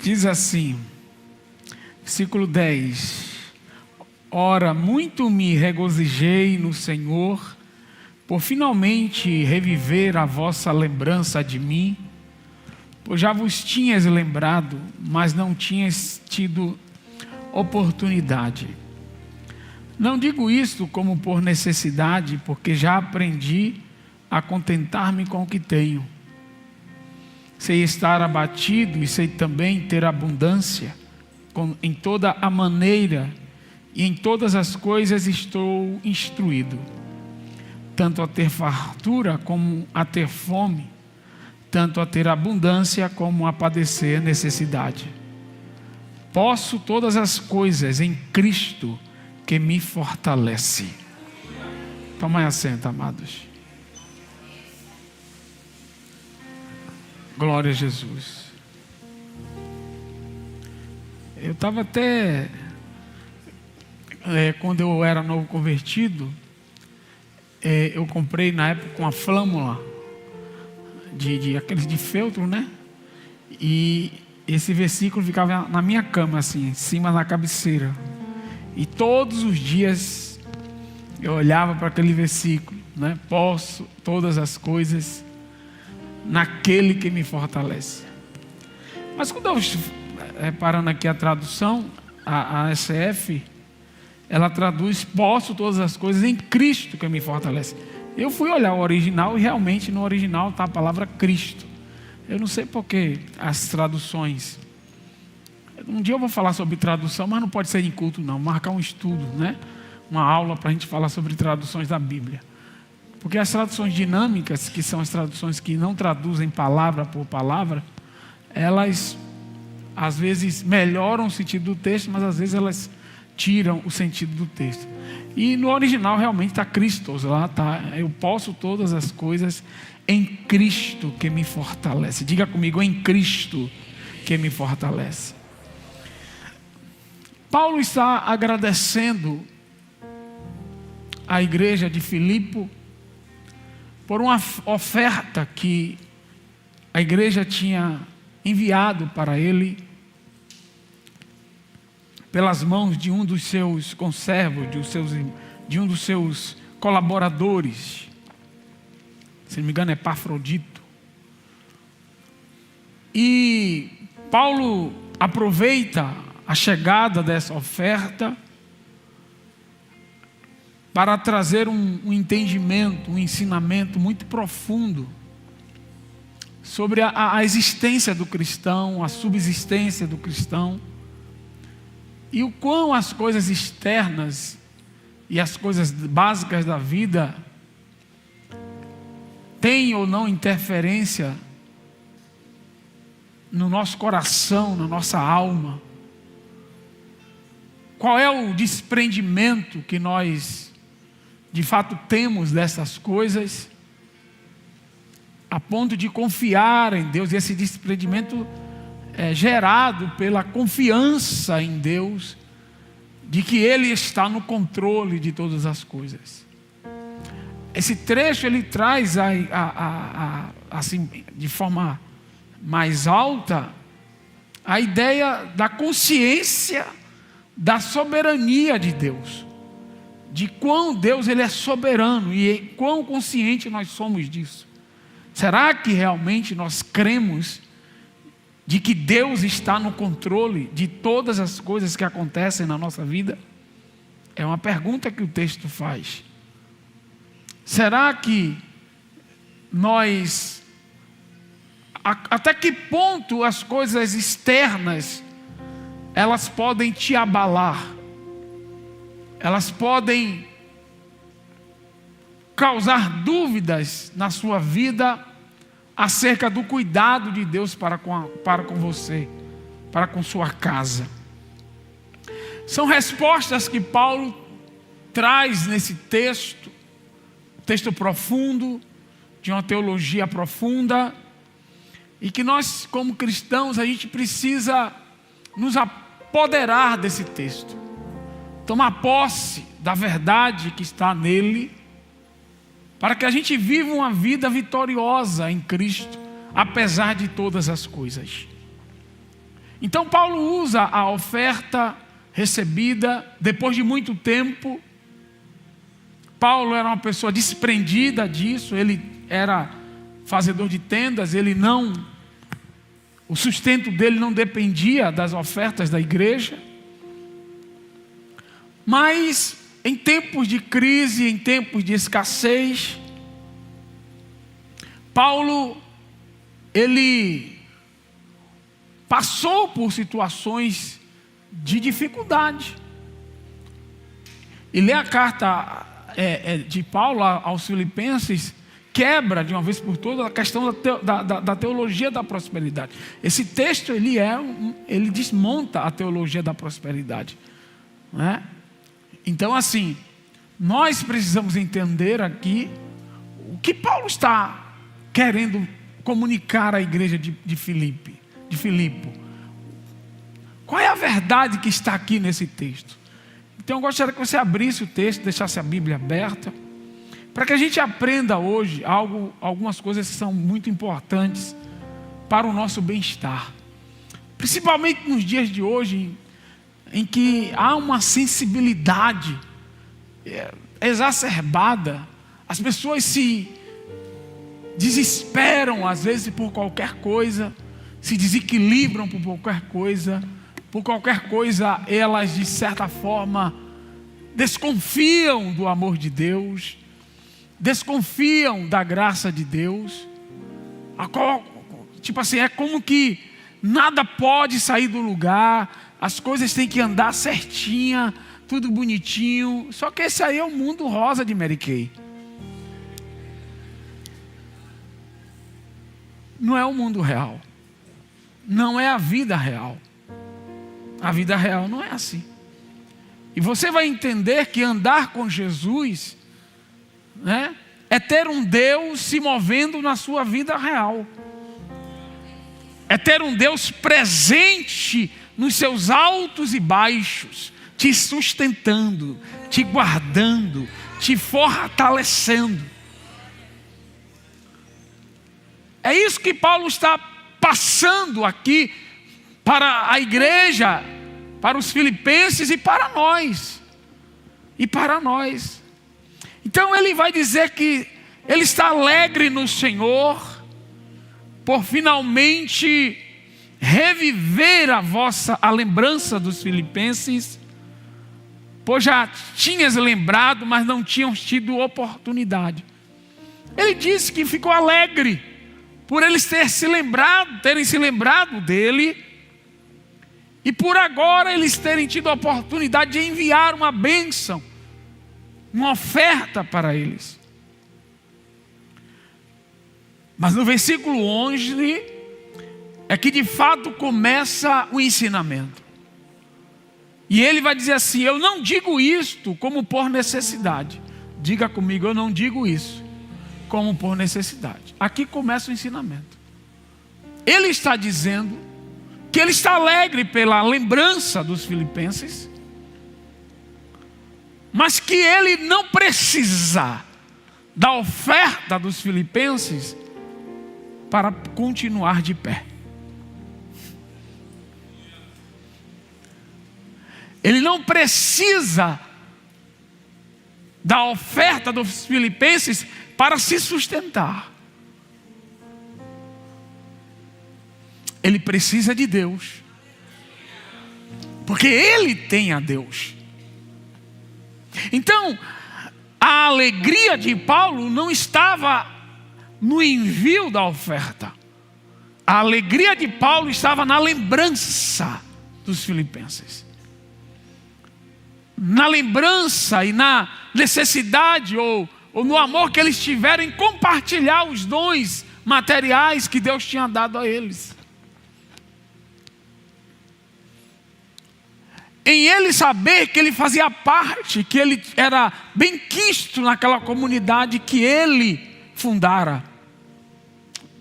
Diz assim, versículo 10: Ora, muito me regozijei no Senhor, por finalmente reviver a vossa lembrança de mim, pois já vos tinhas lembrado, mas não tinhas tido oportunidade. Não digo isto como por necessidade, porque já aprendi a contentar-me com o que tenho. Sei estar abatido e sei também ter abundância, em toda a maneira e em todas as coisas estou instruído, tanto a ter fartura como a ter fome, tanto a ter abundância como a padecer necessidade. Posso todas as coisas em Cristo que me fortalece. Tomai assento, amados. Glória a Jesus. Eu estava até, quando eu era novo convertido, eu comprei na época uma flâmula, aqueles de feltro, né? E esse versículo ficava na minha cama, assim, em cima da cabeceira. E todos os dias eu olhava para aquele versículo, né? Posso todas as coisas naquele que me fortalece. Mas quando eu reparando aqui a tradução, a SF, ela traduz: posso todas as coisas em Cristo que me fortalece. Eu fui olhar o original e realmente no original está a palavra Cristo. Eu não sei porque as traduções. Um dia eu vou falar sobre tradução, mas não pode ser em culto não. Marcar um estudo, né? Uma aula para a gente falar sobre traduções da Bíblia. Porque as traduções dinâmicas, que são as traduções que não traduzem palavra por palavra, elas às vezes melhoram o sentido do texto, mas às vezes elas tiram o sentido do texto. E no original realmente está Christos, lá está: eu posso todas as coisas em Cristo que me fortalece. Diga comigo: em Cristo que me fortalece. Paulo está agradecendo a igreja de Filipe por uma oferta que a igreja tinha enviado para ele pelas mãos de um dos seus conservos, de um dos seus colaboradores. Se não me engano é Epafrodito. E Paulo aproveita a chegada dessa oferta para trazer um entendimento, um ensinamento muito profundo sobre a existência do cristão, a subsistência do cristão, e o quão as coisas externas e as coisas básicas da vida têm ou não interferência no nosso coração, na nossa alma. Qual é o desprendimento que nós de fato temos dessas coisas, a ponto de confiar em Deus, e esse desprendimento é gerado pela confiança em Deus, de que Ele está no controle de todas as coisas. Esse trecho ele traz assim, de forma mais alta, a ideia da consciência da soberania de Deus, de quão Deus ele é soberano e quão consciente nós somos disso. Será que realmente nós cremos de que Deus está no controle de todas as coisas que acontecem na nossa vida? É uma pergunta que o texto faz. Será que nós, até que ponto as coisas externas, elas podem te abalar? Elas podem causar dúvidas na sua vida acerca do cuidado de Deus para com você, para com sua casa. São respostas que Paulo traz nesse texto profundo, de uma teologia profunda, e que nós como cristãos a gente precisa nos apoderar desse texto, tomar posse da verdade que está nele, para que a gente viva uma vida vitoriosa em Cristo, apesar de todas as coisas. Então Paulo usa a oferta recebida depois de muito tempo. Paulo era uma pessoa desprendida disso, ele era fazedor de tendas, o sustento dele não dependia das ofertas da igreja. Mas em tempos de crise, em tempos de escassez, Paulo, ele passou por situações de dificuldade. E ler a carta de Paulo aos Filipenses quebra de uma vez por todas a questão da teologia da prosperidade. Esse texto ele desmonta a teologia da prosperidade, não é? Então assim, nós precisamos entender aqui o que Paulo está querendo comunicar à igreja de Filipe. Qual é a verdade que está aqui nesse texto? Então eu gostaria que você abrisse o texto, deixasse a Bíblia aberta, para que a gente aprenda hoje algumas coisas que são muito importantes para o nosso bem-estar. Principalmente nos dias de hoje, em que há uma sensibilidade exacerbada, as pessoas se desesperam às vezes por qualquer coisa, se desequilibram por qualquer coisa, elas de certa forma desconfiam do amor de Deus, desconfiam da graça de Deus, tipo assim, é como que nada pode sair do lugar, as coisas têm que andar certinha, tudo bonitinho. Só que esse aí é o mundo rosa de Mary Kay. Não é o mundo real, não é a vida real. A vida real não é assim. E você vai entender que andar com Jesus, né, é ter um Deus se movendo na sua vida real. É ter um Deus presente nos seus altos e baixos, te sustentando, te guardando, te fortalecendo. É isso que Paulo está passando aqui para a igreja, para os filipenses e para nós. Então ele vai dizer que ele está alegre no Senhor por finalmente reviver a lembrança dos filipenses, pois já tinhas lembrado, mas não tinham tido oportunidade. Ele disse que ficou alegre por eles terem se lembrado dele, e por agora eles terem tido a oportunidade de enviar uma bênção, uma oferta para eles. Mas no versículo 11 é que de fato começa o ensinamento. E ele vai dizer assim: eu não digo isto como por necessidade. Diga comigo, eu não digo isso como por necessidade. Aqui começa o ensinamento. Ele está dizendo que ele está alegre pela lembrança dos filipenses, mas que ele não precisa da oferta dos filipenses para continuar de pé. Ele não precisa da oferta dos filipenses para se sustentar. Ele precisa de Deus, porque ele tem a Deus. Então, a alegria de Paulo não estava no envio da oferta. A alegria de Paulo estava na lembrança dos filipenses. Na lembrança e na necessidade ou no amor que eles tiveram em compartilhar os dons materiais que Deus tinha dado a eles. Em ele saber que ele fazia parte, que ele era bem quisto naquela comunidade que ele fundara.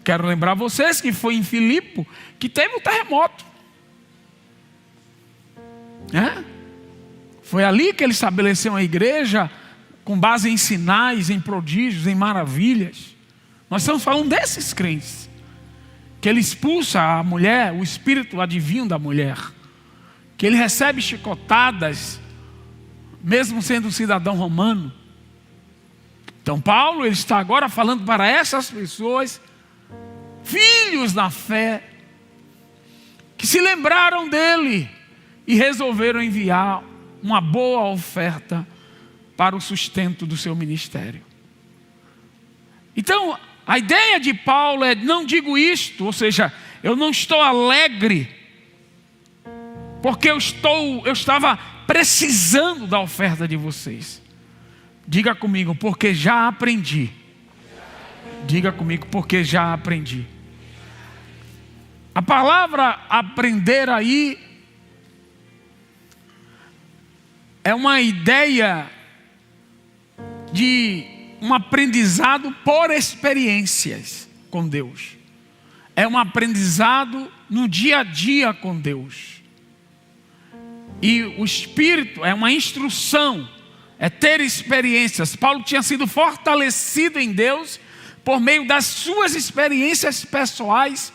Quero lembrar vocês que foi em Filipe que teve o terremoto. Foi ali que ele estabeleceu uma igreja com base em sinais, em prodígios, em maravilhas. Nós estamos falando desses crentes que ele expulsa a mulher, o espírito adivinho da mulher, que ele recebe chicotadas, mesmo sendo um cidadão romano. Então Paulo, ele está agora falando para essas pessoas, filhos na fé, que se lembraram dele e resolveram enviar uma boa oferta para o sustento do seu ministério. Então, a ideia de Paulo é: não digo isto, ou seja, eu não estou alegre, porque eu estava precisando da oferta de vocês. Diga comigo, porque já aprendi. Diga comigo, porque já aprendi. A palavra aprender aí é uma ideia de um aprendizado por experiências com Deus. É um aprendizado no dia a dia com Deus. E o Espírito é uma instrução, é ter experiências. Paulo tinha sido fortalecido em Deus por meio das suas experiências pessoais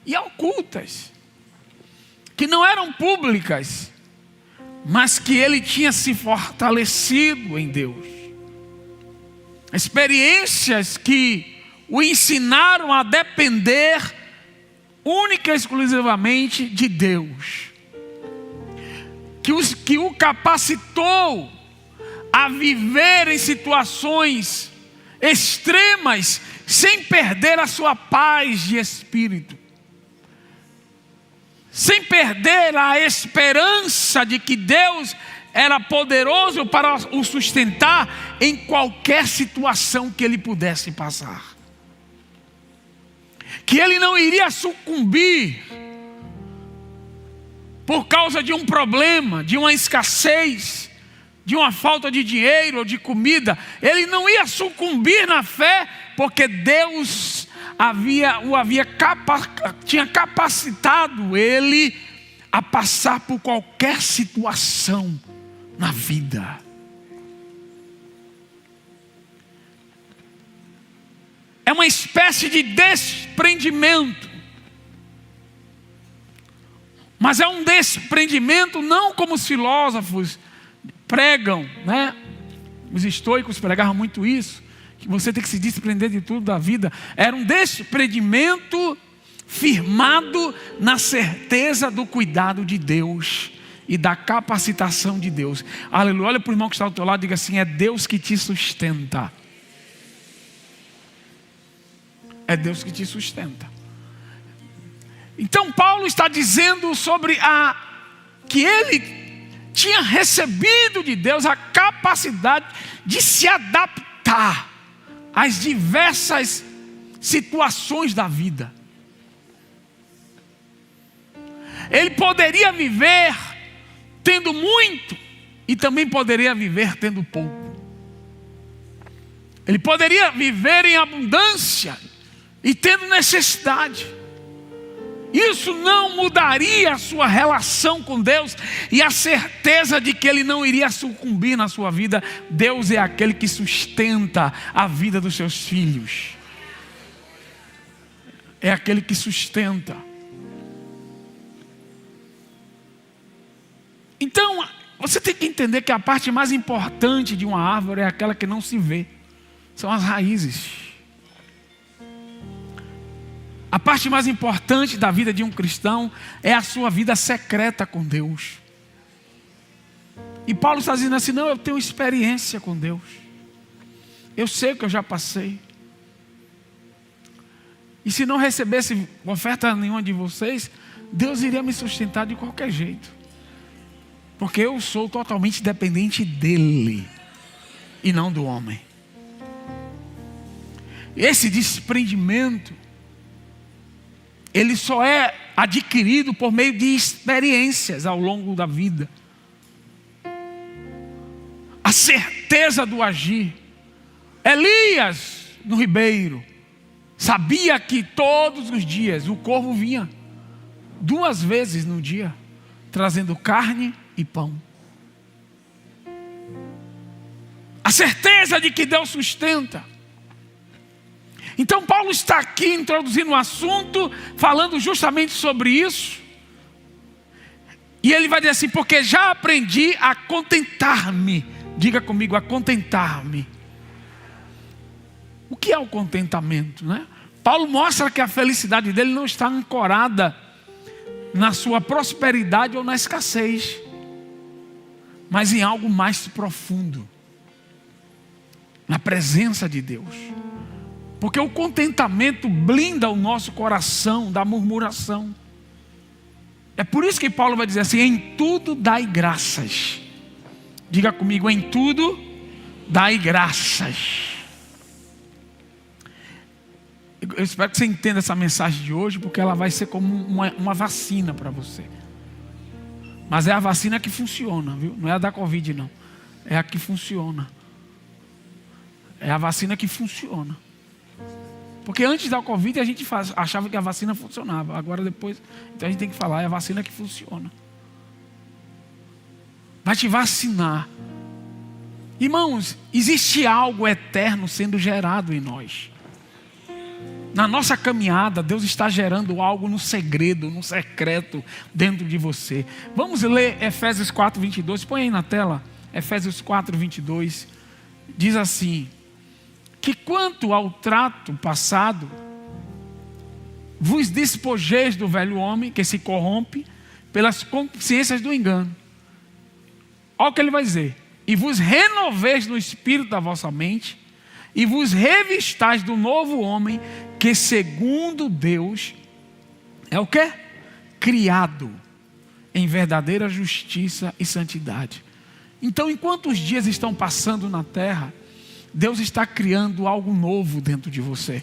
e ocultas, que não eram públicas, mas que ele tinha se fortalecido em Deus. Experiências que o ensinaram a depender única e exclusivamente de Deus, que o capacitou a viver em situações extremas sem perder a sua paz de espírito, sem perder a esperança de que Deus era poderoso para o sustentar em qualquer situação que ele pudesse passar, que ele não iria sucumbir por causa de um problema, de uma escassez, de uma falta de dinheiro ou de comida. Ele não ia sucumbir na fé, porque Deus tinha capacitado ele a passar por qualquer situação na vida. É uma espécie de desprendimento, mas é um desprendimento não como os filósofos pregam, né? Os estoicos pregavam muito isso, que você tem que se desprender de tudo da vida. Era um desprendimento firmado na certeza do cuidado de Deus e da capacitação de Deus. Aleluia. Olha para o irmão que está ao teu lado e diga assim: é Deus que te sustenta. É Deus que te sustenta. Então Paulo está dizendo sobre que ele tinha recebido de Deus a capacidade de se adaptar às diversas situações da vida. Ele poderia viver tendo muito e também poderia viver tendo pouco. Ele poderia viver em abundância e tendo necessidade. Isso não mudaria a sua relação com Deus e a certeza de que ele não iria sucumbir na sua vida. Deus é aquele que sustenta a vida dos seus filhos. É aquele que sustenta. Então, você tem que entender que a parte mais importante de uma árvore é aquela que não se vê. São as raízes. A parte mais importante da vida de um cristão é a sua vida secreta com Deus. E Paulo está dizendo assim: não, eu tenho experiência com Deus. Eu sei o que eu já passei. E se não recebesse oferta nenhuma de vocês, Deus iria me sustentar de qualquer jeito. Porque eu sou totalmente dependente dele e não do homem. Esse desprendimento, ele só é adquirido por meio de experiências ao longo da vida. A certeza do agir. Elias, no ribeiro, sabia que todos os dias o corvo vinha 2 vezes no dia, trazendo carne e pão. A certeza de que Deus sustenta. Então Paulo está aqui introduzindo um assunto, falando justamente sobre isso. E ele vai dizer assim: porque já aprendi a contentar-me. Diga comigo, a contentar-me. O que é o contentamento, né? Paulo mostra que a felicidade dele não está ancorada na sua prosperidade ou na escassez, mas em algo mais profundo, na presença de Deus. Porque o contentamento blinda o nosso coração da murmuração. É por isso que Paulo vai dizer assim: em tudo dai graças. Diga comigo, em tudo dai graças. Eu espero que você entenda essa mensagem de hoje, porque ela vai ser como uma vacina para você. Mas é a vacina que funciona, viu? Não é a da Covid, não. É a que funciona. É a vacina que funciona. Porque antes da Covid a gente achava que a vacina funcionava. Agora depois, então a gente tem que falar, é a vacina que funciona. Vai te vacinar. Irmãos, existe algo eterno sendo gerado em nós. Na nossa caminhada, Deus está gerando algo no segredo, no secreto dentro de você. Vamos ler Efésios 4:22. Põe aí na tela. Efésios 4:22. Diz assim: que quanto ao trato passado, vos despojeis do velho homem que se corrompe pelas consciências do engano. Olha o que ele vai dizer: e vos renoveis no espírito da vossa mente, e vos revistais do novo homem, que segundo Deus é o quê? Criado em verdadeira justiça e santidade. Então, enquanto os dias estão passando na terra, Deus está criando algo novo dentro de você.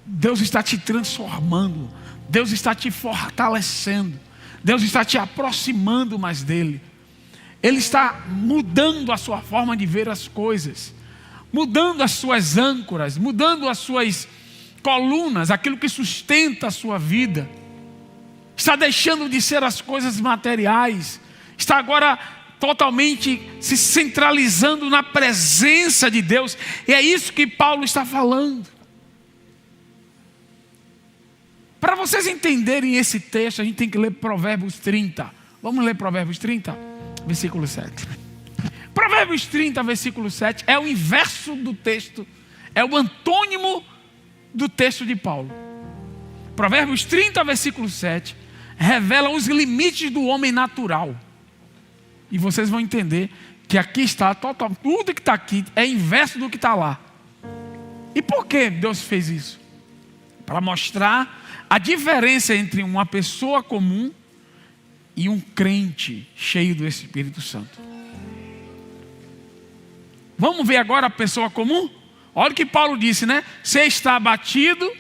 Deus está te transformando. Deus está te fortalecendo. Deus está te aproximando mais dele. Ele está mudando a sua forma de ver as coisas, mudando as suas âncoras, mudando as suas colunas, aquilo que sustenta a sua vida. Está deixando de ser as coisas materiais. Está agora totalmente se centralizando na presença de Deus. E é isso que Paulo está falando. Para vocês entenderem esse texto, a gente tem que ler Provérbios 30. Vamos ler Provérbios 30, versículo 7. Provérbios 30, versículo 7 é o inverso do texto, é o antônimo do texto de Paulo. Provérbios 30, versículo 7 revela os limites do homem natural. E vocês vão entender que aqui está tudo que está aqui é inverso do que está lá. E por que Deus fez isso? Para mostrar a diferença entre uma pessoa comum e um crente cheio do Espírito Santo. Vamos ver agora a pessoa comum? Olha o que Paulo disse, né? Você está abatido,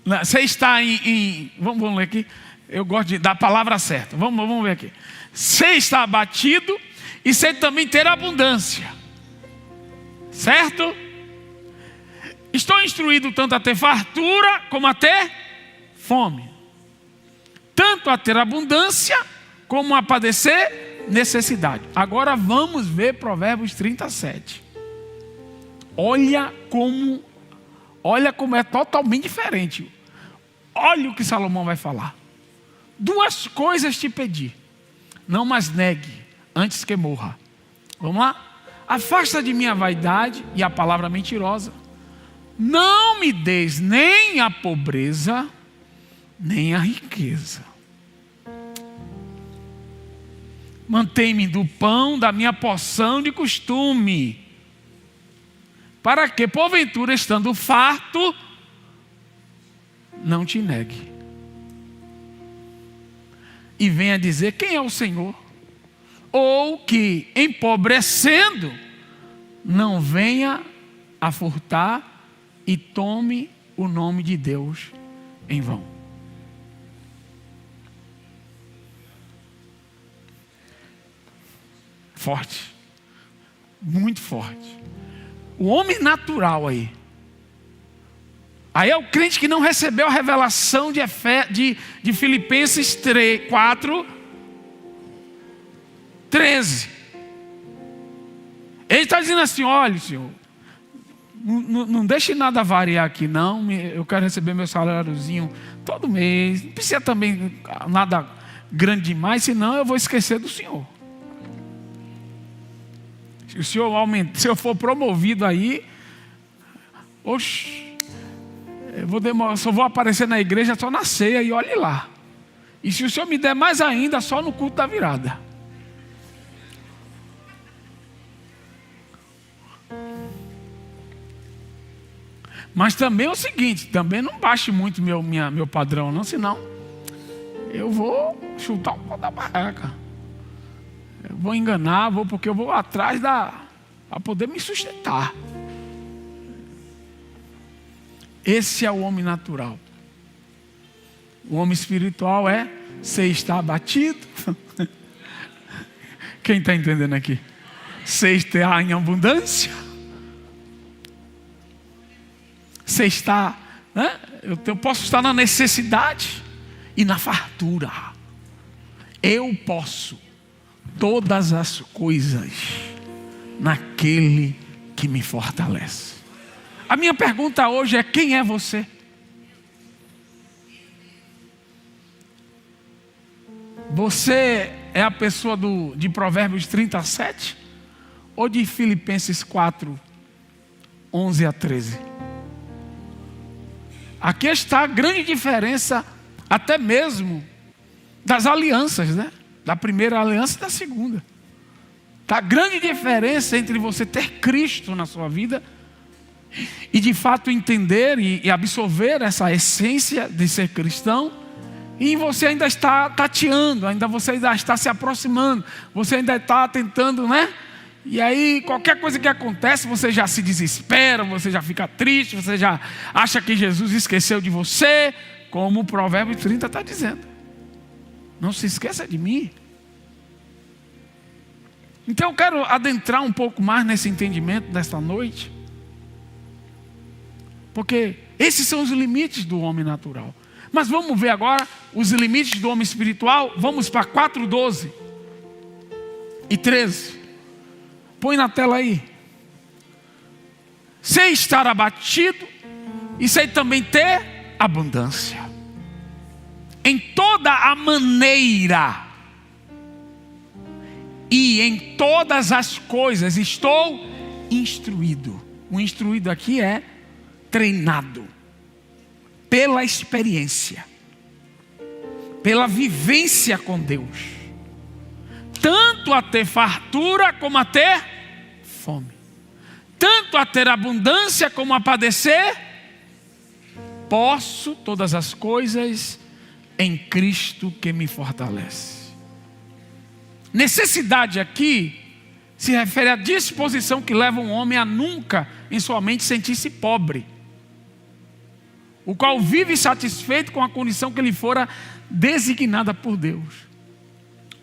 você está vamos ler aqui. Eu gosto da palavra certa. Vamos ver aqui. Você está abatido e você também ter abundância. Certo? Estou instruído tanto a ter fartura como a ter fome. Tanto a ter abundância como a padecer necessidade. Agora vamos ver Provérbios 37. Olha como é totalmente diferente. Olha o que Salomão vai falar. 2 coisas te pedi, não mais negue antes que morra. Vamos lá? Afasta de mim a vaidade e a palavra mentirosa. Não me des nem a pobreza, nem a riqueza. Mantém-me do pão da minha porção de costume, para que, porventura, estando farto, não te negue. E venha dizer quem é o Senhor. Ou que, empobrecendo, não venha a furtar e tome o nome de Deus em vão. Forte. Muito forte. O homem natural aí. Aí é o crente que não recebeu a revelação de Filipenses 4, 13. Ele está dizendo assim: olha, Senhor, não deixe nada variar aqui, não. Eu quero receber meu saláriozinho todo mês. Não precisa também nada grande demais, senão eu vou esquecer do senhor. Se o senhor aumenta, se eu for promovido aí, oxe, só vou aparecer na igreja só na ceia e olhe lá. E se o senhor me der mais ainda, só no culto da virada. Mas também é o seguinte, também não baixe muito meu padrão não, senão eu vou chutar o pau da barraca. Eu vou enganar, porque eu vou atrás para poder me sustentar. Esse é o homem natural. O homem espiritual é você está abatido. Quem está entendendo aqui? Você está em abundância. Você está, né? Eu posso estar na necessidade e na fartura. Eu posso todas as coisas naquele que me fortalece. A minha pergunta hoje é: quem é você? Você é a pessoa de Provérbios 37 ou de Filipenses 4, 11 a 13? Aqui está a grande diferença, até mesmo das alianças, né? Da primeira aliança e da segunda. Está a grande diferença entre você ter Cristo na sua vida e de fato entender e absorver essa essência de ser cristão, e você ainda está tateando, você ainda está se aproximando, você ainda está tentando, né? E aí qualquer coisa que acontece, você já se desespera, você já fica triste, você já acha que Jesus esqueceu de você, como o Provérbio 30 está dizendo. Não se esqueça de mim. Então eu quero adentrar um pouco mais nesse entendimento desta noite, porque esses são os limites do homem natural. Mas vamos ver agora os limites do homem espiritual. Vamos para 4:12 e 13. Põe na tela aí. Sei estar abatido e sei também ter abundância. Em toda a maneira e em todas as coisas estou instruído. O instruído aqui é treinado pela experiência, pela vivência com Deus, tanto a ter fartura como a ter fome, tanto a ter abundância como a padecer. Posso todas as coisas em Cristo que me fortalece. Necessidade aqui se refere à disposição que leva um homem a nunca em sua mente sentir-se pobre, o qual vive satisfeito com a condição que lhe fora designada por Deus.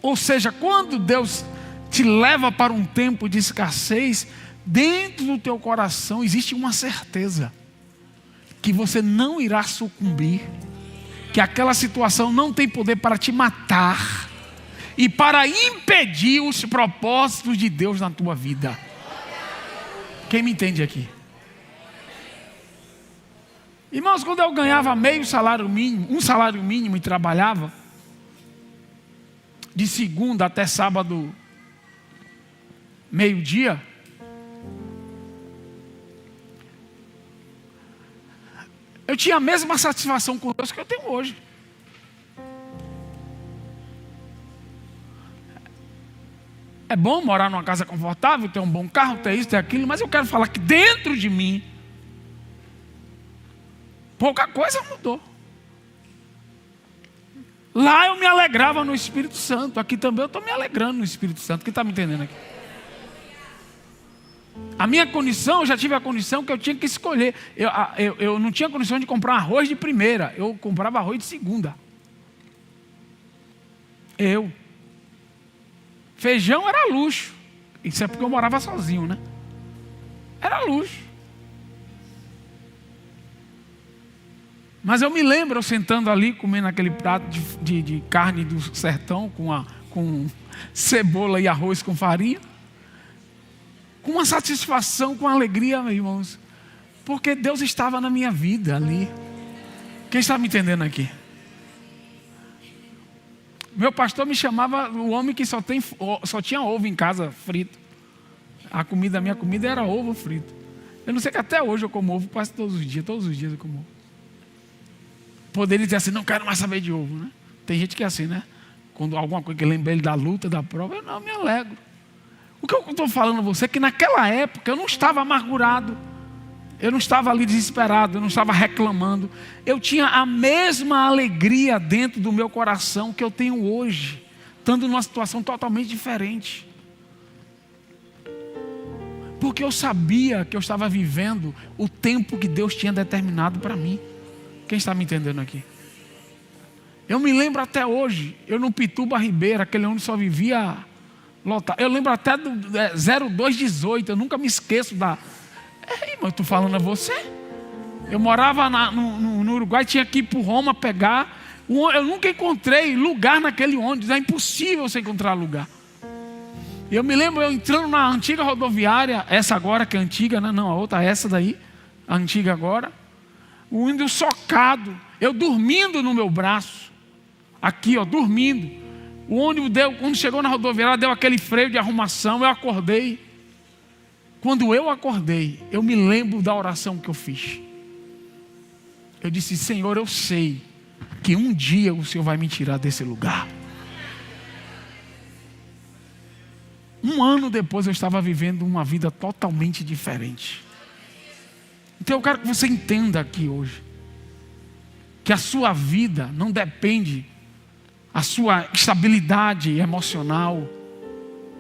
Ou seja, quando Deus te leva para um tempo de escassez, dentro do teu coração existe uma certeza que você não irá sucumbir, que aquela situação não tem poder para te matar e para impedir os propósitos de Deus na tua vida. Quem me entende aqui? Irmãos, quando eu ganhava meio salário mínimo, um salário mínimo, e trabalhava de segunda até sábado, meio-dia, eu tinha a mesma satisfação com Deus que eu tenho hoje. É bom morar numa casa confortável, ter um bom carro, ter isso, ter aquilo, mas eu quero falar que dentro de mim pouca coisa mudou. Lá eu me alegrava no Espírito Santo. Aqui também eu estou me alegrando no Espírito Santo. Quem está me entendendo aqui? A minha condição, eu já tive a condição que eu tinha que escolher. Eu não tinha condição de comprar arroz de primeira. Eu comprava arroz de segunda. Feijão era luxo. Isso é porque eu morava sozinho, né? Era luxo. Mas eu me lembro eu sentando ali, comendo aquele prato de carne do sertão com cebola e arroz com farinha, com uma satisfação, com alegria, meus irmãos. Porque Deus estava na minha vida ali. Quem está me entendendo aqui? Meu pastor me chamava o homem que só tinha ovo em casa frito. Minha comida era ovo frito. Eu não sei que até hoje eu como ovo quase todos os dias eu como ovo. Poderia dizer assim, não quero mais saber de ovo, né? Tem gente que é assim, né? Quando alguma coisa que lembra ele da luta, da prova, eu não me alegro. O que eu estou falando a você é que naquela época eu não estava amargurado. Eu não estava ali desesperado, eu não estava reclamando. Eu tinha a mesma alegria dentro do meu coração que eu tenho hoje, estando numa situação totalmente diferente. Porque eu sabia que eu estava vivendo o tempo que Deus tinha determinado para mim. Quem está me entendendo aqui? Eu me lembro até hoje, eu no Pituba Ribeiro, aquele onde só vivia lotado. Eu lembro até do 0218, eu nunca me esqueço da... Mas eu estou falando a você. Eu morava no Uruguai, tinha que ir para Roma pegar. Eu nunca encontrei lugar naquele ônibus, é impossível você encontrar lugar. Eu me lembro eu entrando na antiga rodoviária, essa agora que é antiga, né? Não, a outra, essa daí, a antiga agora. O ônibus socado, eu dormindo no meu braço, aqui ó, dormindo. O ônibus quando chegou na rodoviária, deu aquele freio de arrumação, eu acordei. Quando eu acordei, eu me lembro da oração que eu fiz. Eu disse, Senhor, eu sei que um dia o Senhor vai me tirar desse lugar. Um ano depois eu estava vivendo uma vida totalmente diferente. Então eu quero que você entenda aqui hoje que a sua vida não depende, a sua estabilidade emocional,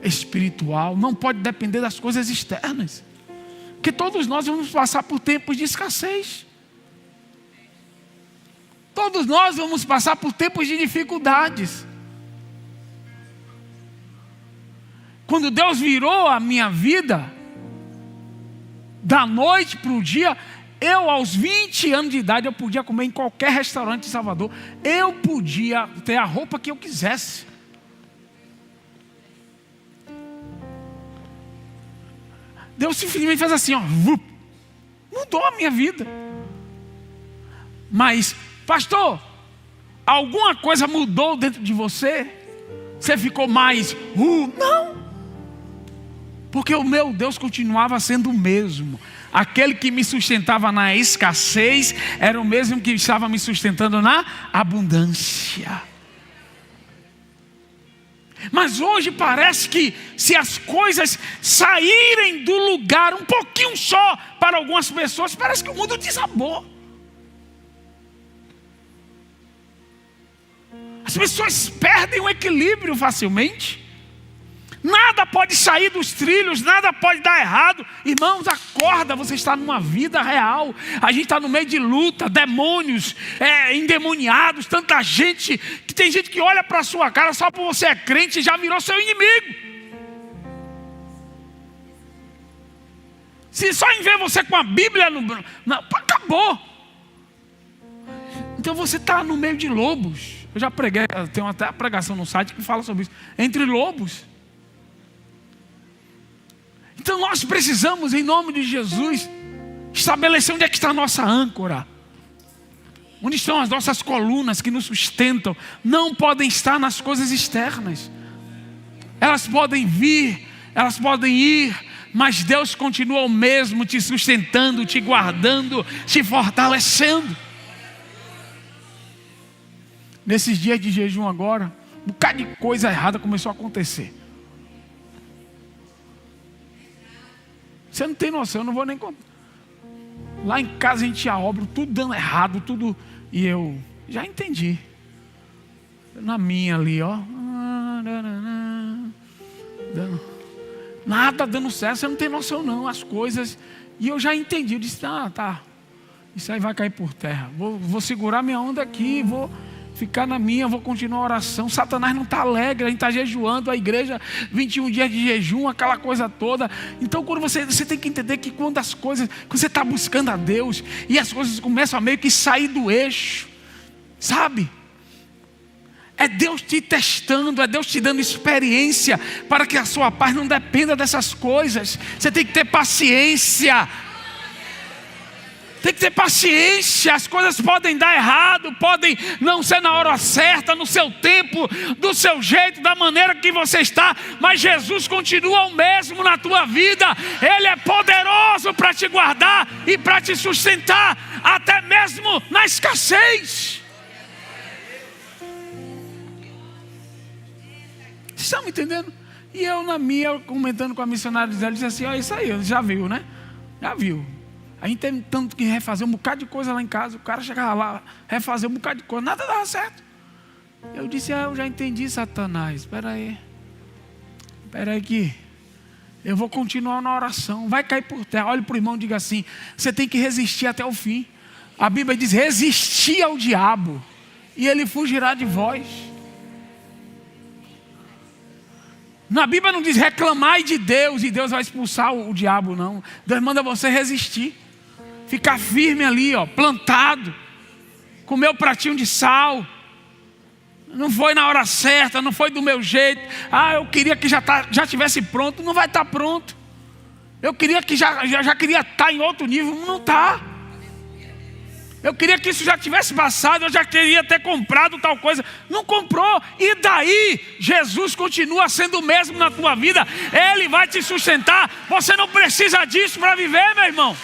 espiritual, não pode depender das coisas externas. Que todos nós vamos passar por tempos de escassez. Todos nós vamos passar por tempos de dificuldades. Quando Deus virou a minha vida, da noite para o dia, eu aos 20 anos de idade, eu podia comer em qualquer restaurante de Salvador. Eu podia ter a roupa que eu quisesse. Deus simplesmente fez assim, ó, mudou a minha vida. Mas, pastor, alguma coisa mudou dentro de você? Você ficou mais, não. Porque o meu Deus continuava sendo o mesmo. Aquele que me sustentava na escassez era o mesmo que estava me sustentando na abundância. Mas hoje parece que se as coisas saírem do lugar um pouquinho só para algumas pessoas, parece que o mundo desabou. As pessoas perdem o equilíbrio facilmente. Nada pode sair dos trilhos, nada pode dar errado. Irmãos, acorda, você está numa vida real. A gente está no meio de luta, demônios, endemoniados, tanta gente, que tem gente que olha para a sua cara só porque você é crente e já virou seu inimigo. Se só em ver você com a Bíblia, acabou. Então você está no meio de lobos. Eu já preguei, tem até a pregação no site que fala sobre isso. Entre lobos. Então nós precisamos, em nome de Jesus, estabelecer onde é que está a nossa âncora. Onde estão as nossas colunas que nos sustentam. Não podem estar nas coisas externas. Elas podem vir, elas podem ir, mas Deus continua o mesmo, te sustentando, te guardando, te fortalecendo. Nesses dias de jejum agora, um bocado de coisa errada começou a acontecer. Você não tem noção, eu não vou nem contar. Lá em casa a gente tinha obra, tudo dando errado, tudo. E eu já entendi. Na minha ali, ó. Nada dando certo, você não tem noção não, as coisas. E eu já entendi, eu disse, tá. Isso aí vai cair por terra. Vou segurar minha onda aqui, vou ficar na minha, vou continuar a oração. Satanás não está alegre, a gente está jejuando, a igreja, 21 dias de jejum, aquela coisa toda. Então quando você tem que entender que quando você está buscando a Deus, e as coisas começam a meio que sair do eixo, sabe? É Deus te testando, é Deus te dando experiência, para que a sua paz não dependa dessas coisas. Você tem que ter paciência. Tem que ter paciência. As coisas podem dar errado, podem não ser na hora certa, no seu tempo, do seu jeito, da maneira que você está, mas Jesus continua o mesmo na tua vida. Ele é poderoso para te guardar e para te sustentar, até mesmo na escassez. Vocês estão me entendendo? E eu na minha, comentando com a missionária, ela disse assim: ó, isso aí, já viu, né? Já viu. A gente tem tanto que refazer um bocado de coisa lá em casa. O cara chegava lá, refazer um bocado de coisa, nada dava certo. Eu disse: eu já entendi, Satanás. Espera aí que eu vou continuar na oração. Vai cair por terra. Olhe para o irmão e diga assim: você tem que resistir até o fim. A Bíblia diz: resistir ao diabo e ele fugirá de vós. Na Bíblia não diz reclamai de Deus e Deus vai expulsar o diabo, não. Deus manda você resistir. Ficar firme ali, ó, plantado. Comer o pratinho de sal. Não foi na hora certa, não foi do meu jeito. Eu queria que já tivesse pronto. Não vai estar pronto. Eu queria que já queria estar em outro nível. Não está. Eu queria que isso já tivesse passado. Eu já queria ter comprado tal coisa. Não comprou. E daí, Jesus continua sendo o mesmo na tua vida. Ele vai te sustentar. Você não precisa disso para viver, meu irmão.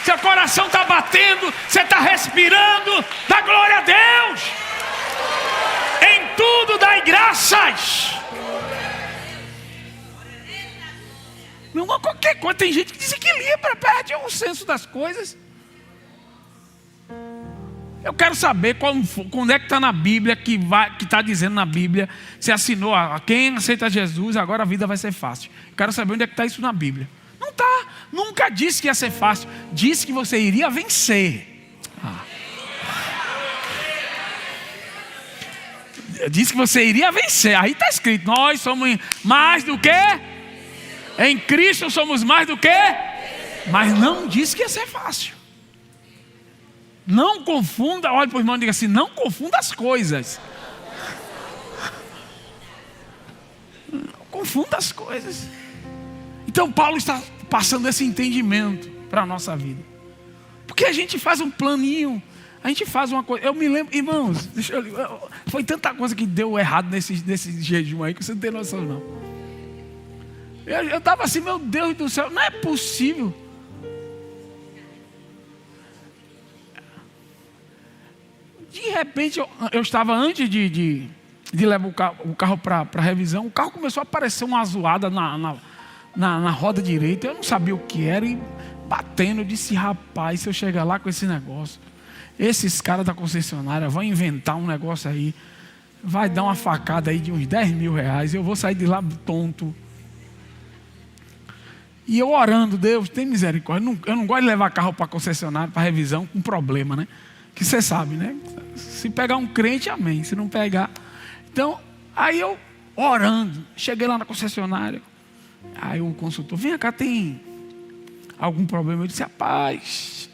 Seu coração está batendo, você está respirando, dá glória a Deus. Em tudo dai graças. Não, qualquer coisa, tem gente que desequilibra, perde o senso das coisas. Eu quero saber quando é que está na Bíblia, que está dizendo na Bíblia, você assinou, quem aceita Jesus, agora a vida vai ser fácil. Eu quero saber onde é que está isso na Bíblia. Não está, nunca disse que ia ser fácil, disse que você iria vencer. Disse que você iria vencer, aí está escrito, nós somos mais do que? Em Cristo somos mais do que? Mas não disse que ia ser fácil. Não confunda, olha para o irmão e diga assim: não confunda as coisas. Não confunda as coisas. Então Paulo está passando esse entendimento para a nossa vida. Porque a gente faz um planinho, a gente faz uma coisa. Eu me lembro, irmãos, foi tanta coisa que deu errado nesse jejum aí que você não tem noção não. Eu estava assim, meu Deus do céu, não é possível. De repente, eu estava antes de levar o carro para revisão, o carro começou a aparecer uma zoada na roda direita. Eu não sabia o que era e batendo, eu disse: rapaz, se eu chegar lá com esse negócio, esses caras da concessionária vão inventar um negócio aí, vai dar uma facada aí de uns 10 mil reais, eu vou sair de lá tonto. E eu orando: Deus, tem misericórdia. Eu não gosto de levar carro para concessionária, para revisão, com problema, né? Que você sabe, né? Se pegar um crente, amém. Se não pegar... Então, aí eu orando, cheguei lá na concessionária. Aí o consultor: vem cá, tem algum problema? Eu disse: rapaz,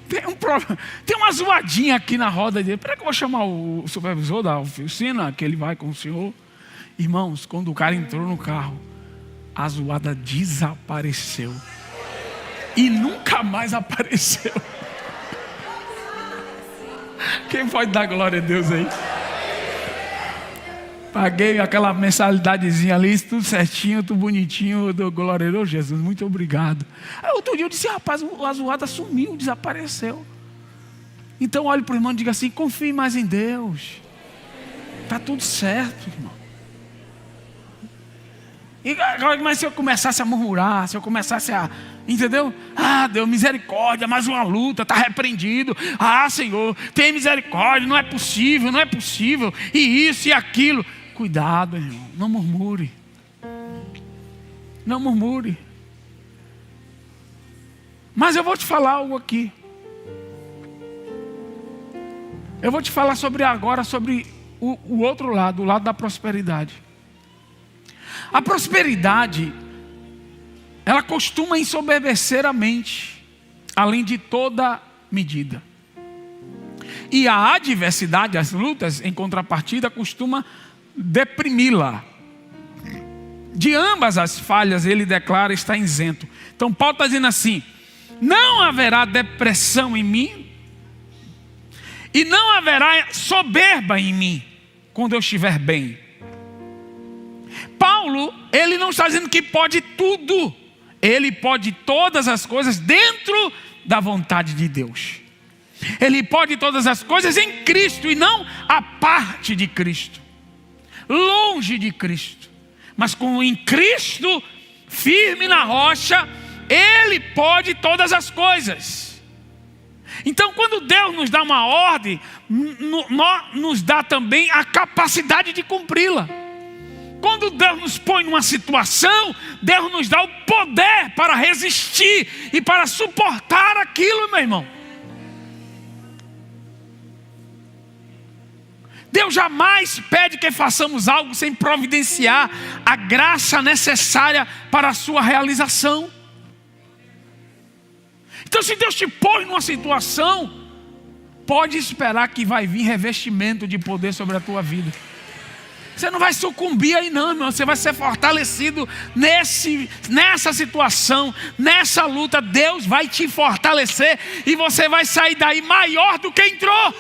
tem um problema, tem uma zoadinha aqui na roda dele. Peraí que eu vou chamar o supervisor da oficina, que ele vai com o senhor. Irmãos, quando o cara entrou no carro, a zoada desapareceu. E nunca mais apareceu. Quem pode dar glória a Deus aí? Paguei aquela mensalidadezinha ali, tudo certinho, tudo bonitinho. Eu dou glória a Deus, Jesus, muito obrigado. Aí outro dia eu disse: rapaz, a zoada sumiu, desapareceu. Então olhe para o irmão e diga assim: confie mais em Deus. Está tudo certo, irmão. Mas se eu começasse a murmurar, se eu começasse a... Entendeu? Deus, misericórdia, mais uma luta, está repreendido. Senhor, tem misericórdia, não é possível, não é possível. E isso e aquilo. Cuidado, irmão, não murmure. Não murmure. Mas eu vou te falar algo aqui. Eu vou te falar sobre o outro lado, o lado da prosperidade. A prosperidade, ela costuma ensoberbecer a mente, além de toda medida. E a adversidade, as lutas, em contrapartida, costuma deprimi-la. De ambas as falhas, ele declara estar isento. Então Paulo está dizendo assim: não haverá depressão em mim, e não haverá soberba em mim, quando eu estiver bem. Paulo, ele não está dizendo que pode tudo. Ele pode todas as coisas dentro da vontade de Deus. Ele pode todas as coisas em Cristo e não a parte de Cristo, longe de Cristo. Mas em Cristo, firme na rocha, Ele pode todas as coisas. Então, quando Deus nos dá uma ordem, nos dá também a capacidade de cumpri-la. Quando Deus nos põe numa situação, Deus nos dá o poder para resistir e para suportar aquilo, meu irmão. Deus jamais pede que façamos algo sem providenciar a graça necessária para a sua realização. Então, se Deus te põe numa situação, pode esperar que vai vir revestimento de poder sobre a tua vida. Você não vai sucumbir aí não, irmão. Você vai ser fortalecido nessa situação, nessa luta. Deus vai te fortalecer e você vai sair daí maior do que entrou.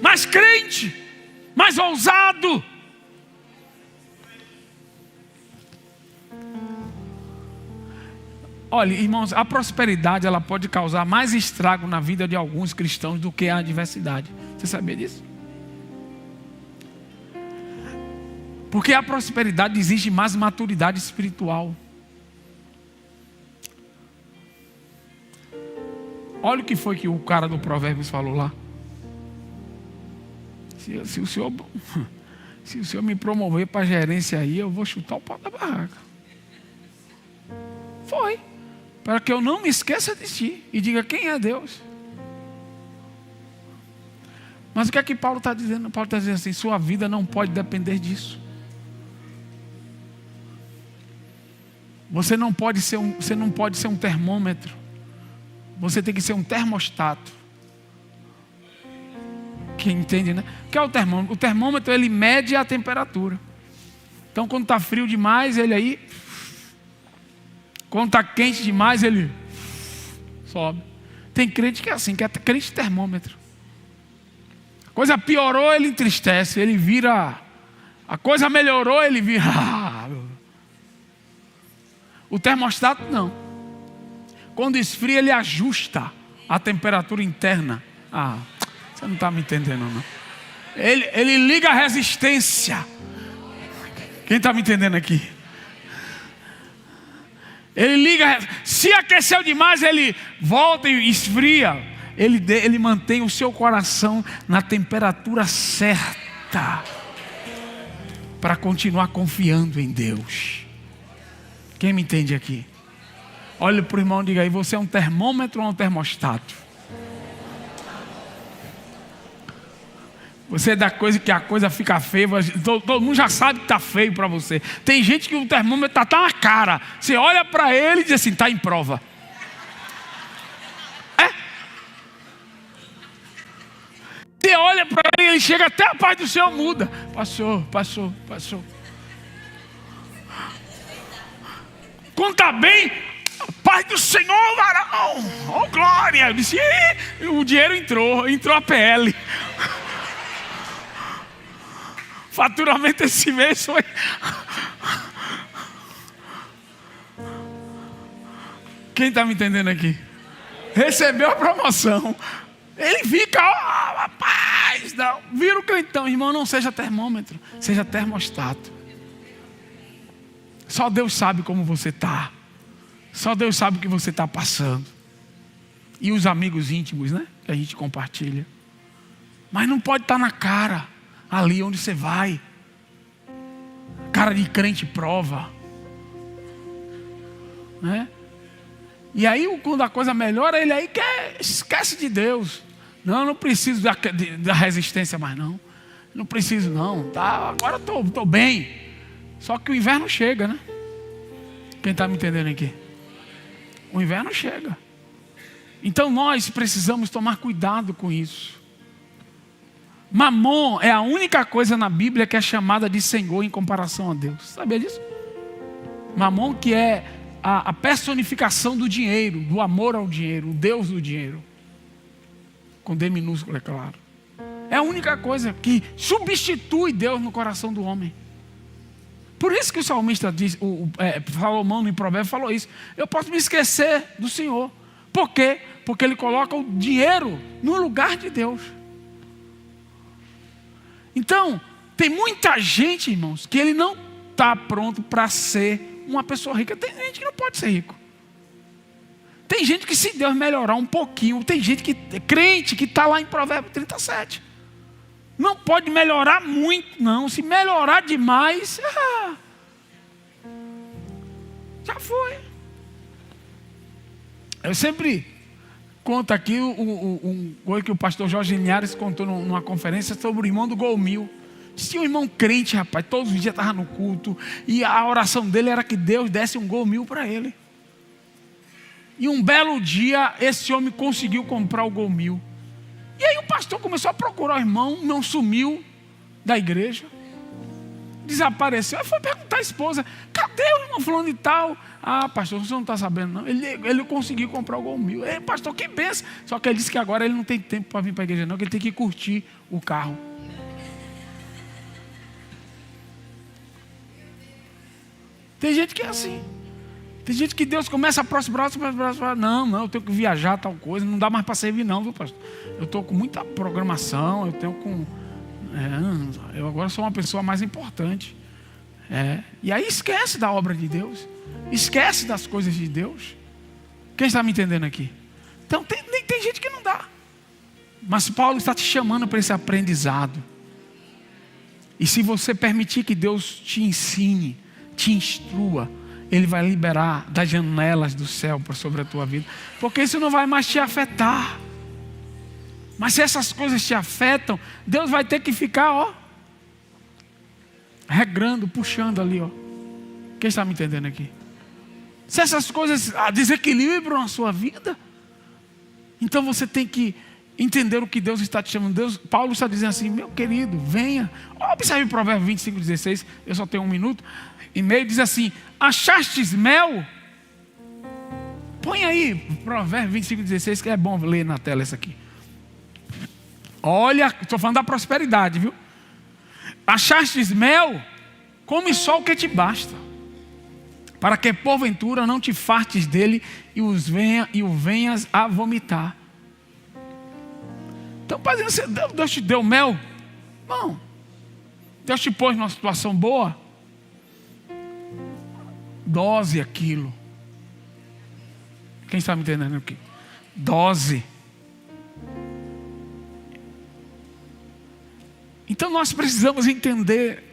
Mais crente, mais ousado. Olha, irmãos, a prosperidade ela pode causar mais estrago na vida de alguns cristãos do que a adversidade. Você sabia disso? Porque a prosperidade exige mais maturidade espiritual. Olha o que foi que o cara do Provérbios falou lá. Se o senhor me promover para gerência aí, eu vou chutar o pau da barraca. Foi. Para que eu não me esqueça de ti e diga quem é Deus. Mas o que é que Paulo está dizendo? Paulo está dizendo assim: sua vida não pode depender disso. Você não pode ser um termômetro. Você tem que ser um termostato. Quem entende, né? O que é o termômetro? O termômetro, ele mede a temperatura. Então, quando está frio demais, ele aí... Quando está quente demais, ele sobe. Tem crente que é assim, que é crente termômetro. A coisa piorou, ele entristece, ele vira... A coisa melhorou, ele vira... O termostato não. Quando esfria, ele ajusta a temperatura interna. Você não está me entendendo, não. Ele liga a resistência. Quem está me entendendo aqui? Ele liga. Se aqueceu demais, ele volta e esfria. Ele mantém o seu coração na temperatura certa para continuar confiando em Deus. Quem me entende aqui? Olha para o irmão e diga aí: você é um termômetro ou um termostato? Você é da coisa que a coisa fica feia, todo mundo já sabe que está feio para você. Tem gente que o termômetro está na cara. Você olha para ele e diz assim: está em prova. Você olha para ele, ele chega até a paz do Senhor muda. Passou. Quando está bem, paz do Senhor, varão, oh glória. Eu disse: o dinheiro entrou a PL. Faturamento esse mês foi... Quem está me entendendo aqui? Recebeu a promoção. Ele fica, rapaz, não. Vira o crentão, irmão, não seja termômetro, seja termostato. Só Deus sabe como você está. Só Deus sabe o que você está passando. E os amigos íntimos, né? Que a gente compartilha. Mas não pode estar na cara, ali onde você vai. Cara de crente prova. Né? E aí, quando a coisa melhora, ele aí esquece de Deus. Não preciso da resistência mais não. Não preciso não. Tá, agora eu estou bem. Só que o inverno chega, né? Quem está me entendendo aqui? O inverno chega. Então nós precisamos tomar cuidado com isso. Mamon é a única coisa na Bíblia que é chamada de Senhor em comparação a Deus. Sabia disso? Mamon, que é a personificação do dinheiro, do amor ao dinheiro, o Deus do dinheiro. Com D minúsculo, é claro. É a única coisa que substitui Deus no coração do homem. Por isso que o salmista diz, Salomão em Provérbios falou isso. Eu posso me esquecer do Senhor. Por quê? Porque ele coloca o dinheiro no lugar de Deus. Então, tem muita gente, irmãos, que ele não está pronto para ser uma pessoa rica. Tem gente que não pode ser rico. Tem gente que, se Deus melhorar um pouquinho, tem gente que é crente que está lá em Provérbios 37. Não pode melhorar muito, não. Se melhorar demais, já foi. Eu sempre conto aqui um coisa que o pastor Jorge Linhares contou numa conferência sobre o irmão do Golmil. Tinha um irmão crente, rapaz, todos os dias estava no culto, e a oração dele era que Deus desse um Golmil para ele. E um belo dia, esse homem conseguiu comprar o Golmil. E aí o pastor começou a procurar o irmão, não sumiu da igreja, desapareceu. Aí foi perguntar à esposa: cadê o irmão fulano e tal? Ah, pastor, você não está sabendo não. Ele conseguiu comprar o Golmil. Ei, pastor, que benção. Só que ele disse que agora ele não tem tempo para vir para a igreja não, que ele tem que curtir o carro. Tem gente que é assim. Tem gente que Deus começa a prosperar. Não, eu tenho que viajar, tal coisa. Não dá mais para servir não, viu, pastor? Eu estou com muita programação. Eu agora sou uma pessoa mais importante. E aí esquece da obra de Deus. Esquece das coisas de Deus. Quem está me entendendo aqui? Então tem gente que não dá. Mas Paulo está te chamando para esse aprendizado. E se você permitir que Deus te ensine, te instrua, Ele vai liberar das janelas do céu sobre a tua vida. Porque isso não vai mais te afetar. Mas se essas coisas te afetam, Deus vai ter que ficar, regrando, puxando ali, Quem está me entendendo aqui? Se essas coisas desequilibram a sua vida, então você tem que entender o que Deus está te chamando. Paulo está dizendo assim: meu querido, venha. Observe o Provérbios 25:16. Eu só tenho 1 minuto e meio. Diz assim: achastes mel? Põe aí Provérbios 25:16, que é bom ler na tela essa aqui. Olha, estou falando da prosperidade, viu? Achastes mel? Come só o que te basta, para que porventura não te fartes dele e o venhas a vomitar. Então, Deus te deu mel? Não. Deus te pôs numa situação boa? Dose aquilo. Quem está me entendendo aqui? Dose. Então nós precisamos entender,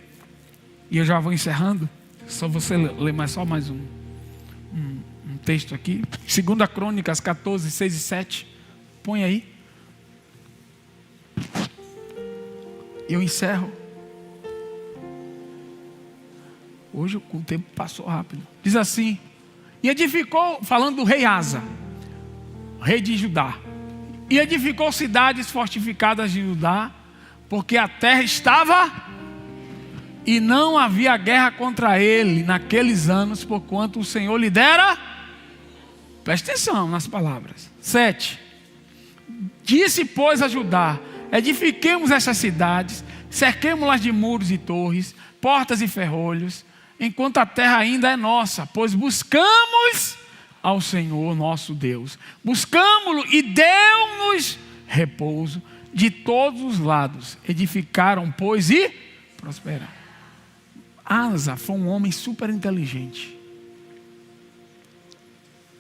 e eu já vou encerrando, só você ler mais um texto aqui, 2 Crônicas 14, 6 e 7, põe aí, eu encerro. Hoje o tempo passou rápido. Diz assim: e edificou, falando do rei Asa, rei de Judá, e edificou cidades fortificadas de Judá, porque a terra estava e não havia guerra contra ele naqueles anos, porquanto o Senhor lhe dera. Presta atenção nas palavras. 7. Disse, pois, a Judá: edifiquemos estas cidades, cerquemos-las de muros e torres, portas e ferrolhos, enquanto a terra ainda é nossa, pois buscamos ao Senhor nosso Deus. Buscamo-lo e deu-nos repouso de todos os lados. Edificaram, pois, e prosperaram. Asa foi um homem super inteligente.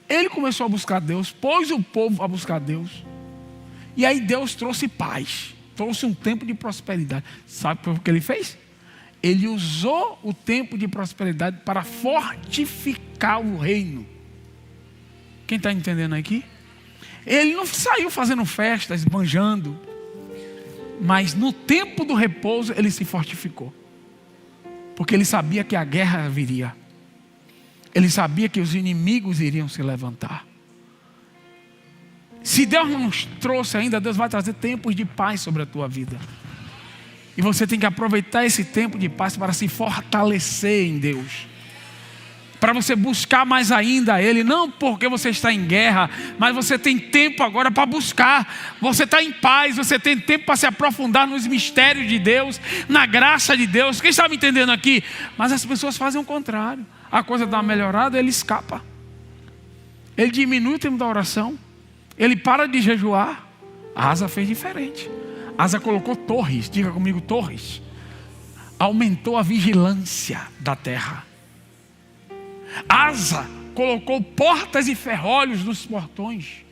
Ele começou a buscar Deus, pôs o povo a buscar Deus. E aí Deus trouxe paz, trouxe um tempo de prosperidade. Sabe o que ele fez? Ele usou o tempo de prosperidade para fortificar o reino. Quem está entendendo aqui? Ele não saiu fazendo festas, esbanjando. Mas no tempo do repouso ele se fortificou. Porque ele sabia que a guerra viria. Ele sabia que os inimigos iriam se levantar. Se Deus não nos trouxe ainda, Deus vai trazer tempos de paz sobre a tua vida. E você tem que aproveitar esse tempo de paz para se fortalecer em Deus. Para você buscar mais ainda Ele, não porque você está em guerra, mas você tem tempo agora para buscar. Você está em paz, você tem tempo para se aprofundar nos mistérios de Deus, na graça de Deus. Quem está me entendendo aqui? Mas as pessoas fazem o contrário. A coisa dá uma melhorada, ele escapa. Ele diminui o tempo da oração. Ele para de jejuar. A Asa fez diferente. A Asa colocou torres, diga comigo, torres. Aumentou a vigilância da terra. Asa colocou portas e ferrolhos nos portões.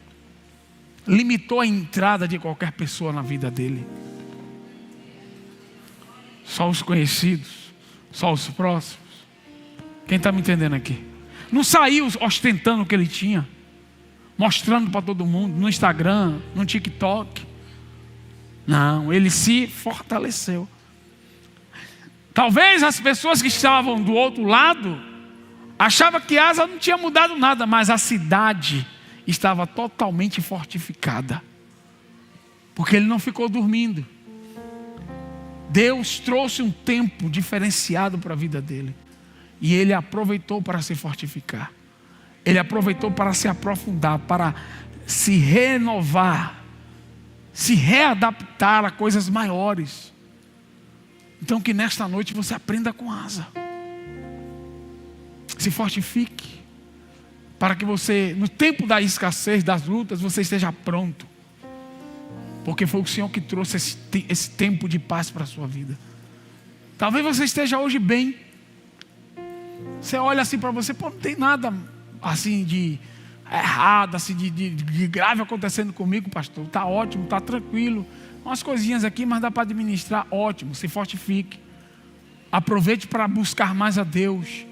Limitou a entrada de qualquer pessoa na vida dele. Só os conhecidos, só os próximos. Quem está me entendendo aqui? Não saiu ostentando o que ele tinha, mostrando para todo mundo, no Instagram, no TikTok. Não, ele se fortaleceu. Talvez as pessoas que estavam do outro lado achavam que Asa não tinha mudado nada, mas a cidade estava totalmente fortificada, porque ele não ficou dormindo. Deus trouxe um tempo diferenciado para a vida dele, e ele aproveitou para se fortificar. Ele aproveitou para se aprofundar, para se renovar, se readaptar a coisas maiores. Então que nesta noite você aprenda com Asa. Se fortifique, para que você, no tempo da escassez, das lutas, você esteja pronto. Porque foi o Senhor que trouxe esse tempo de paz para a sua vida. Talvez você esteja hoje bem. Você olha assim para você, pô, não tem nada assim de errado, assim de grave acontecendo comigo, pastor. Está ótimo, está tranquilo. Umas coisinhas aqui, mas dá para administrar. Ótimo, se fortifique. Aproveite para buscar mais a Deus.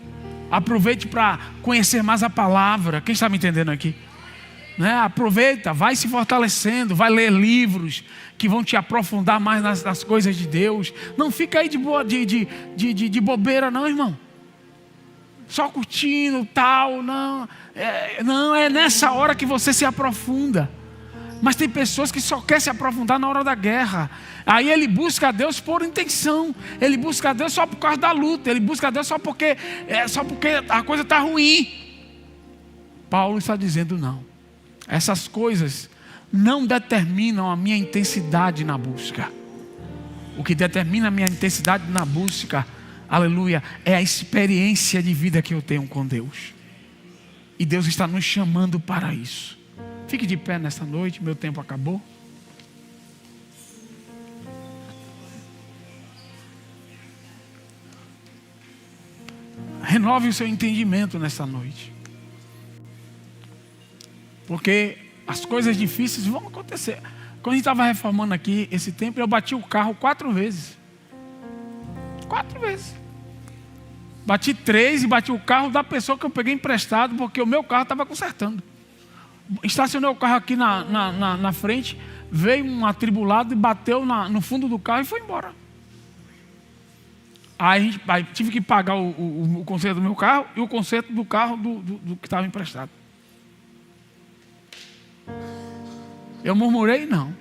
Aproveite para conhecer mais a palavra. Quem está me entendendo aqui? Né? Aproveita, vai se fortalecendo, vai ler livros que vão te aprofundar mais nas coisas de Deus. Não fica aí de bobeira não, irmão. Só curtindo tal, não. Não é nessa hora que você se aprofunda. Mas tem pessoas que só querem se aprofundar na hora da guerra. Aí ele busca a Deus por intenção. Ele busca a Deus só por causa da luta. Ele busca a Deus só porque a coisa está ruim. Paulo está dizendo não. Essas coisas não determinam a minha intensidade na busca. O que determina a minha intensidade na busca, aleluia, é a experiência de vida que eu tenho com Deus. E Deus está nos chamando para isso. Fique de pé nesta noite, meu tempo acabou. Renove o seu entendimento nesta noite. Porque as coisas difíceis vão acontecer. Quando a gente estava reformando aqui esse tempo, eu bati o carro 4 vezes. 4 vezes. Bati 3 e bati o carro da pessoa que eu peguei emprestado, porque o meu carro estava consertando. Estacionei o carro aqui na frente, veio um atribulado e bateu no fundo do carro e foi embora. Aí tive que pagar o conserto do meu carro e o conserto do carro do que estava emprestado. Eu murmurei? Não.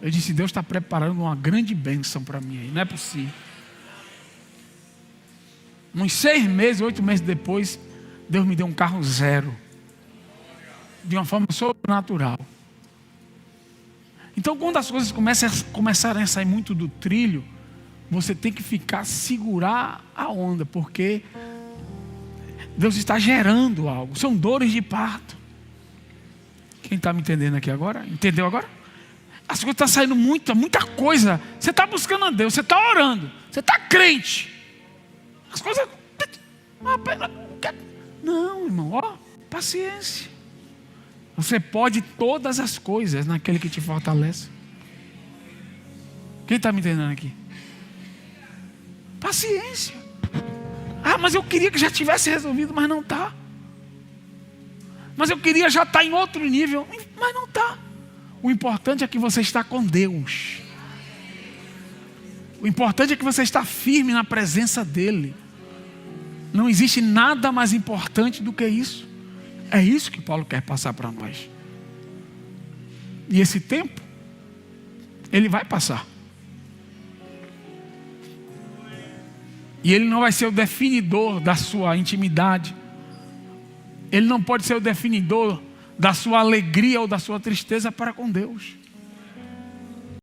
Eu disse, Deus está preparando uma grande bênção para mim aí, não é possível. Uns 6 meses, 8 meses depois, Deus me deu um carro zero. De uma forma sobrenatural. Então quando as coisas começarem a sair muito do trilho, você tem que segurar a onda, porque Deus está gerando algo. São dores de parto. Quem está me entendendo aqui agora? Entendeu agora? As coisas estão saindo muita coisa. Você está buscando a Deus, você está orando, você está crente. As coisas... Não, irmão, ó, paciência. Você pode todas as coisas naquele que te fortalece. Quem está me entendendo aqui? Paciência. Ah, mas eu queria que já tivesse resolvido, mas não está. Mas eu queria já estar em outro nível, mas não está. O importante é que você está com Deus. O importante é que você está firme na presença dEle. Não existe nada mais importante do que isso. É isso que Paulo quer passar para nós. E esse tempo, ele vai passar. E ele não vai ser o definidor da sua intimidade. Ele não pode ser o definidor da sua alegria ou da sua tristeza para com Deus.